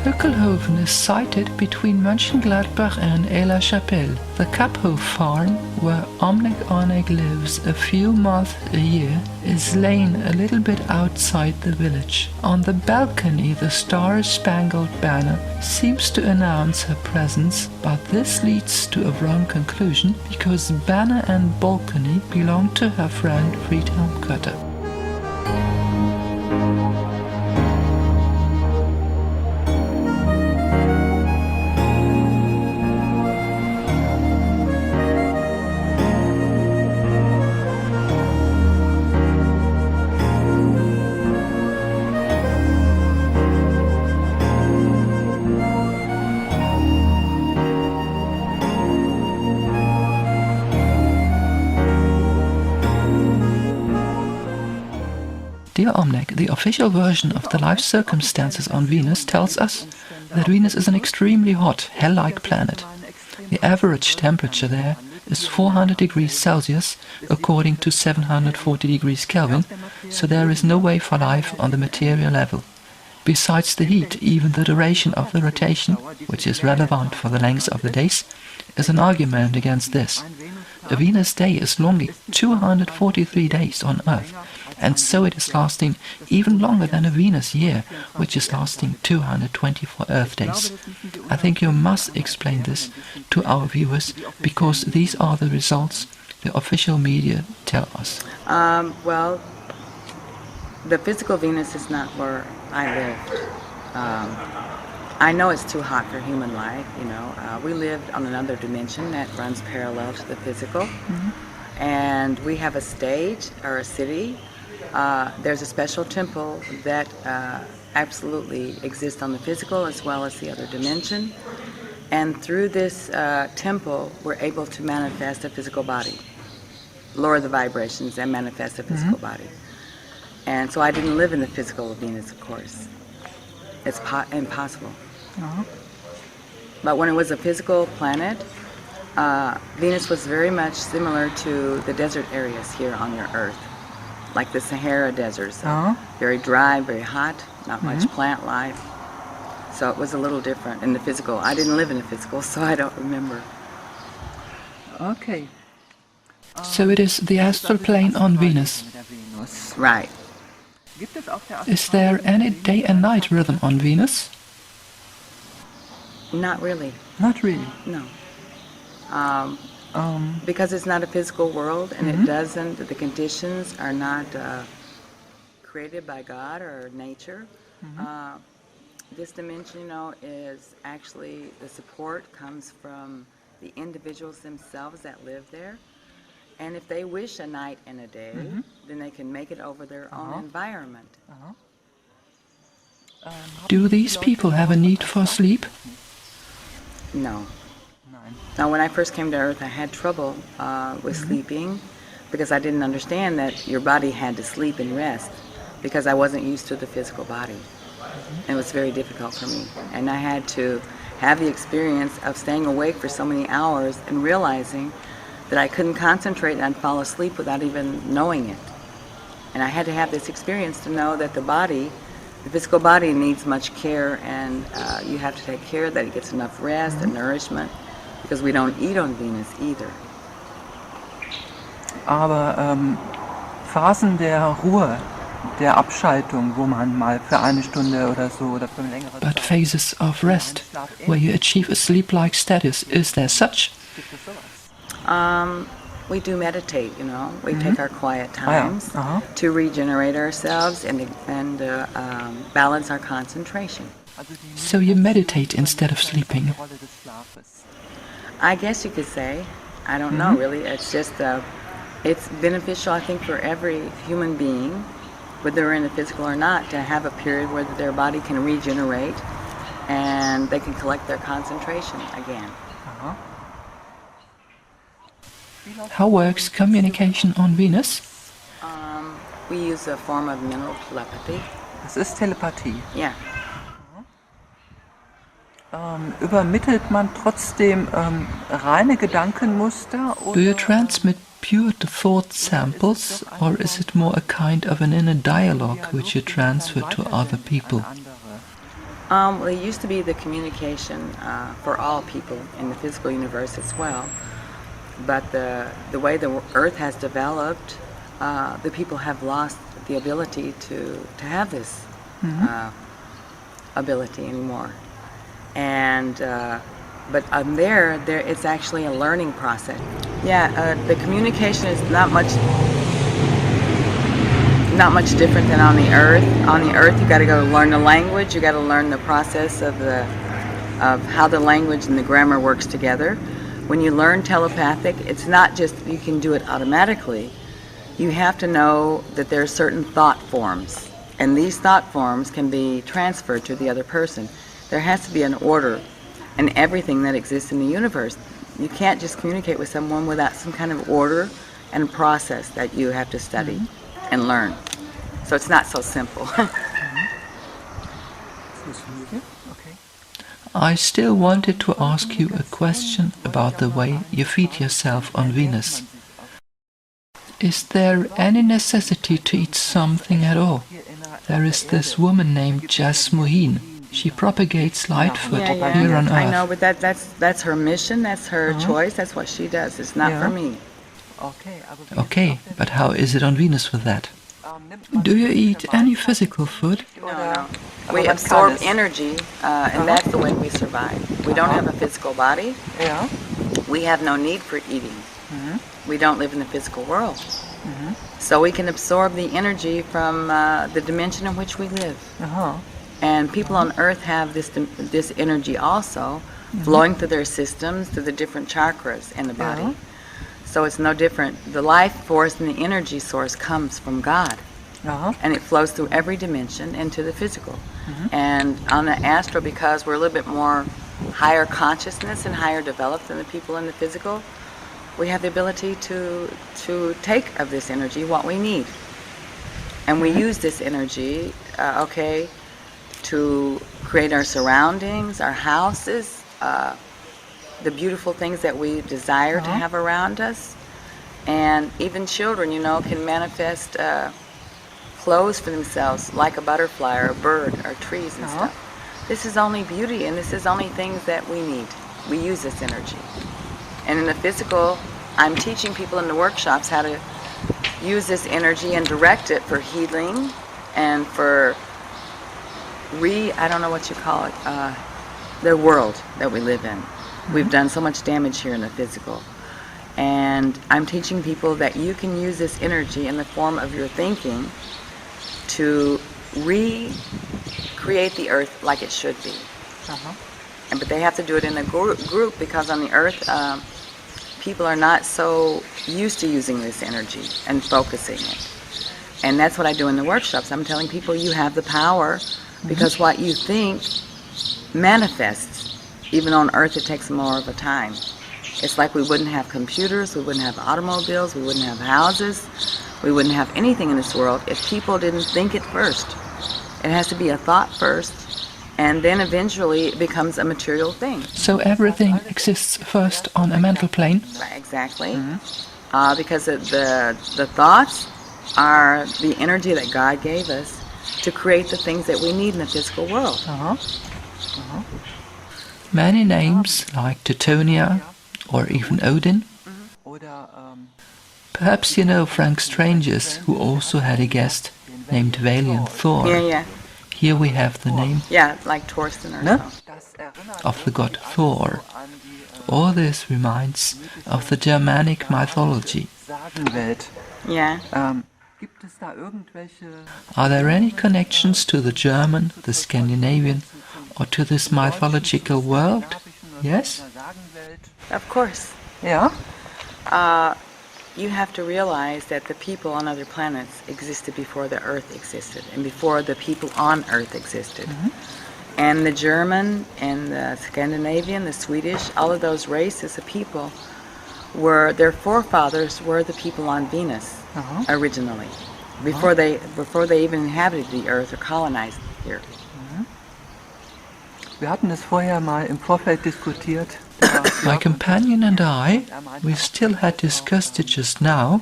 Höckelhoven is sited between Mönchengladbach and Aix-la-Chapelle. The Kaphof farm, where Onec lives a few months a year, is lain a little bit outside the village. On the balcony the star-spangled banner seems to announce her presence, but this leads to a wrong conclusion, because banner and balcony belong to her friend Friedhelm Kötter. Dear Omnec, the official version of the life circumstances on Venus tells us that Venus is an extremely hot, hell-like planet. The average temperature there is 400 degrees Celsius, according to 740 degrees Kelvin, so there is no way for life on the material level. Besides the heat, even the duration of the rotation, which is relevant for the length of the days, is an argument against this. A Venus day is only 243 days on Earth, and so it is lasting even longer than a Venus year, which is lasting 224 Earth days. I think you must explain this to our viewers, because these are the results the official media tell us. Well, the physical Venus is not where I lived. I know it's too hot for human life, you know. We lived on another dimension that runs parallel to the physical. And we have a stage, or a city. There's a special temple that absolutely exists on the physical as well as the other dimension. And through this temple, we're able to manifest a physical body, lower the vibrations and manifest a physical body. And so I didn't live in the physical of Venus, of course. It's impossible. But when it was a physical planet, Venus was very much similar to the desert areas here on your Earth, like the Sahara Desert. So very dry, very hot, not much plant life. So it was a little different in the physical. I didn't live in the physical, so I don't remember. Okay. So it is the astral plane on Venus. Right. Is there any day and night rhythm on Venus? Not really. Not really? No. Because it's not a physical world, and it doesn't, the conditions are not created by God or nature. This dimension, you know, is actually, the support comes from the individuals themselves that live there. And if they wish a night and a day, then they can make it over their own environment. Do these people have a need for sleep? No. Now, when I first came to Earth, I had trouble with sleeping, because I didn't understand that your body had to sleep and rest, because I wasn't used to the physical body. And it was very difficult for me. And I had to have the experience of staying awake for so many hours and realizing that I couldn't concentrate and I'd fall asleep without even knowing it. And I had to have this experience to know that the body, the physical body, needs much care, and you have to take care that it gets enough rest and nourishment, because we don't eat on Venus either. Aber Phasen der Ruhe, der Abschaltung, wo man mal für eine Stunde oder so oder für eine längere Zeit... But phases of rest, where you achieve a sleep-like status, is there such? We do meditate, you know. We take our quiet times to regenerate ourselves and balance our concentration. So you meditate instead of sleeping? I guess you could say. I don't know, really. It's just, it's beneficial, I think, for every human being, whether they're in the physical or not, to have a period where their body can regenerate and they can collect their concentration again. How works communication on Venus? We use a form of mental telepathy. Das ist Telepathie. Yeah. Übermittelt man trotzdem reine Gedankenmuster? Do you transmit pure thought samples, or is it more a kind of an inner dialogue which you transfer to other people? Well, it used to be the communication for all people in the physical universe as well. But the way the Earth has developed, the people have lost the ability to have this ability anymore. And but on there, it's actually a learning process. Yeah, the communication is not much different than on the Earth. On the Earth, you got to go learn the language. You got to learn the process of how the language and the grammar works together. When you learn telepathic, it's not just you can do it automatically. You have to know that there are certain thought forms, and these thought forms can be transferred to the other person. There has to be an order in everything that exists in the universe. You can't just communicate with someone without some kind of order and process that you have to study and learn. So it's not so simple. I still wanted to ask you a question about the way you feed yourself on Venus. Is there any necessity to eat something at all? There is this woman named Jasmuheen. She propagates Lightfoot here on Earth. I know, but that's her mission, that's her choice, that's what she does. It's not for me. Okay, but how is it on Venus with that? Do you eat any physical food? No. We absorb energy, and that's the way we survive. We don't have a physical body. We have no need for eating. We don't live in the physical world. So we can absorb the energy from the dimension in which we live. And people on Earth have this energy also flowing through their systems, through the different chakras in the body. So it's no different. The life force and the energy source comes from God. And it flows through every dimension into the physical. And on the astral, because we're a little bit more higher consciousness and higher developed than the people in the physical, we have the ability to take of this energy what we need. And we use this energy, to create our surroundings, our houses, the beautiful things that we desire to have around us. And even children, can manifest clothes for themselves, like a butterfly or a bird or trees and stuff. This is only beauty, and this is only things that we need. We use this energy. And in the physical, I'm teaching people in the workshops how to use this energy and direct it for healing and for I don't know what you call it, the world that we live in. We've done so much damage here in the physical. And I'm teaching people that you can use this energy in the form of your thinking to recreate the Earth like it should be. But they have to do it in a group because on the Earth, people are not so used to using this energy and focusing it. And that's what I do in the workshops. I'm telling people you have the power because what you think manifests. Even on Earth, it takes more of a time. It's like we wouldn't have computers, we wouldn't have automobiles, we wouldn't have houses, we wouldn't have anything in this world if people didn't think it first. It has to be a thought first, and then eventually it becomes a material thing. So everything exists first on a mental plane? Exactly. Because the thoughts are the energy that God gave us to create the things that we need in the physical world. Many names like Teutonia or even Odin. Perhaps you know Frank Strange's, who also had a guest named Valiant Thor. Here we have the name like Thorsten or so. of the god Thor. All this reminds of the Germanic mythology. Are there any connections to the German, the Scandinavian, or to this mythological world? Yes? Of course. You have to realize that the people on other planets existed before the Earth existed, and before the people on Earth existed. And the German and the Scandinavian, the Swedish, all of those races of people their forefathers were the people on Venus originally, before they even inhabited the Earth or colonized here. My companion and I, we still had discussed it just now,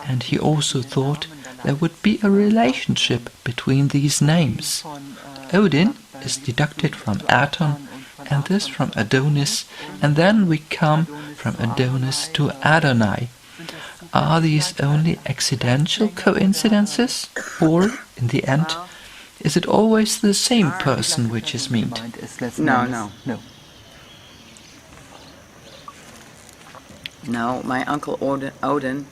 and he also thought there would be a relationship between these names. Odin is deducted from Aton, and this from Adonis, and then we come from Adonis to Adonai. Are these only accidental coincidences, or, in the end, is it always the same person which is meant? No. No, my uncle Odin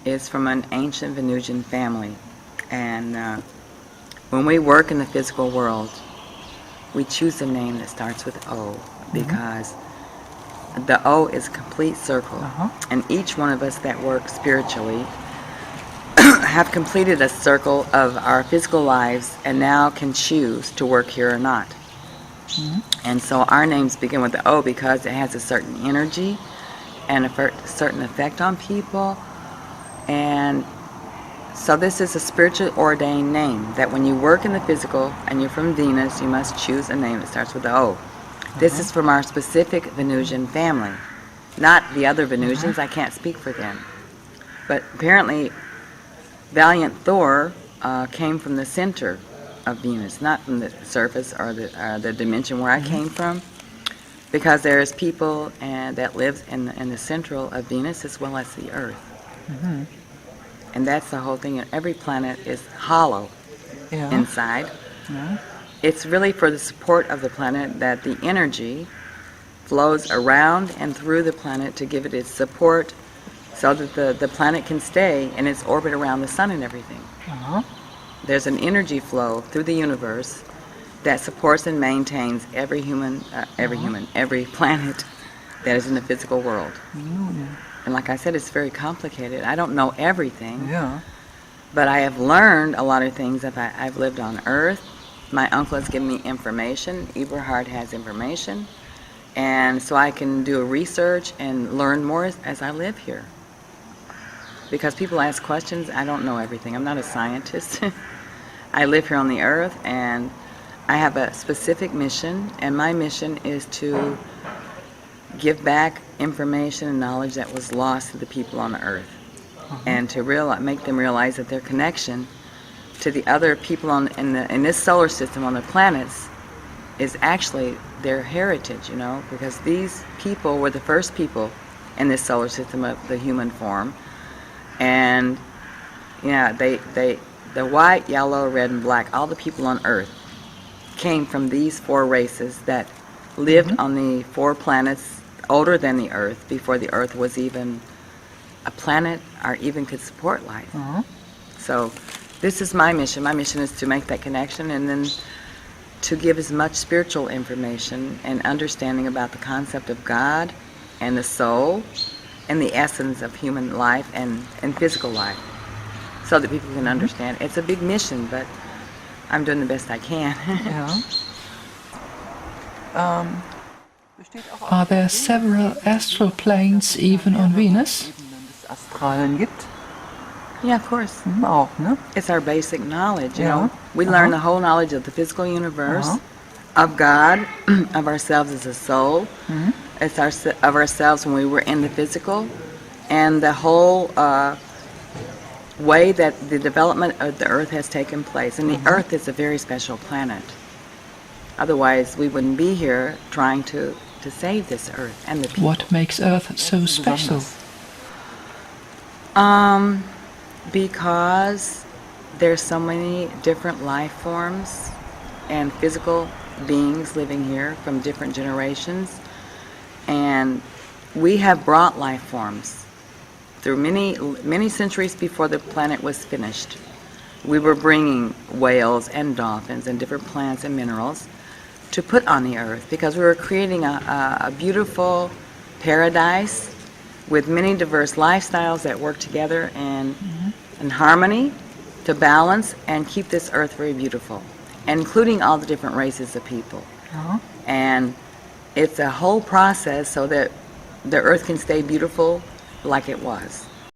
is from an ancient Venusian family, and when we work in the physical world, we choose a name that starts with O, because the O is a complete circle, and each one of us that work spiritually have completed a circle of our physical lives and now can choose to work here or not. And so our names begin with the O because it has a certain energy and a certain effect on people. And so this is a spiritually ordained name that when you work in the physical and you're from Venus, you must choose a name that starts with the O. This is from our specific Venusian family, not the other Venusians. I can't speak for them. But apparently, Valiant Thor came from the center of Venus, not from the surface or the dimension where I came from, because there's people that live in the central of Venus as well as the Earth. And that's the whole thing. Every planet is hollow inside. It's really for the support of the planet that the energy flows around and through the planet to give it its support so that the planet can stay in its orbit around the sun and everything. There's an energy flow through the universe that supports and maintains every planet that is in the physical world. And like I said, it's very complicated. I don't know everything, but I have learned a lot of things. I've lived on Earth. My uncle has given me information. Eberhard has information. And so I can do a research and learn more as I live here. Because people ask questions, I don't know everything. I'm not a scientist. I live here on the Earth, and I have a specific mission, and my mission is to give back information and knowledge that was lost to the people on the Earth, and to make them realize that their connection to the other people in this solar system on the planets is actually their heritage, because these people were the first people in this solar system of the human form, and the white, yellow, red, and black, all the people on Earth came from these 4 races that lived on the 4 planets older than the Earth, before the Earth was even a planet or even could support life. So this is my mission. My mission is to make that connection and then to give as much spiritual information and understanding about the concept of God and the soul and the essence of human life and physical life, so that people can understand. It's a big mission, but I'm doing the best I can. Are there several astral planes even on Venus? Yeah, of course. It's our basic knowledge, We learn the whole knowledge of the physical universe, of God, of ourselves as a soul, of ourselves when we were in the physical, and the whole way that the development of the Earth has taken place. And the Earth is a very special planet. Otherwise, we wouldn't be here trying to save this Earth and the people. What makes Earth so special? Because there's so many different life forms and physical beings living here from different generations, and we have brought life forms through many centuries before the planet was finished. We were bringing whales and dolphins and different plants and minerals to put on the Earth, because we were creating a beautiful paradise with many diverse lifestyles that work together in harmony to balance and keep this Earth very beautiful, including all the different races of people. And it's a whole process so that the Earth can stay beautiful like it was.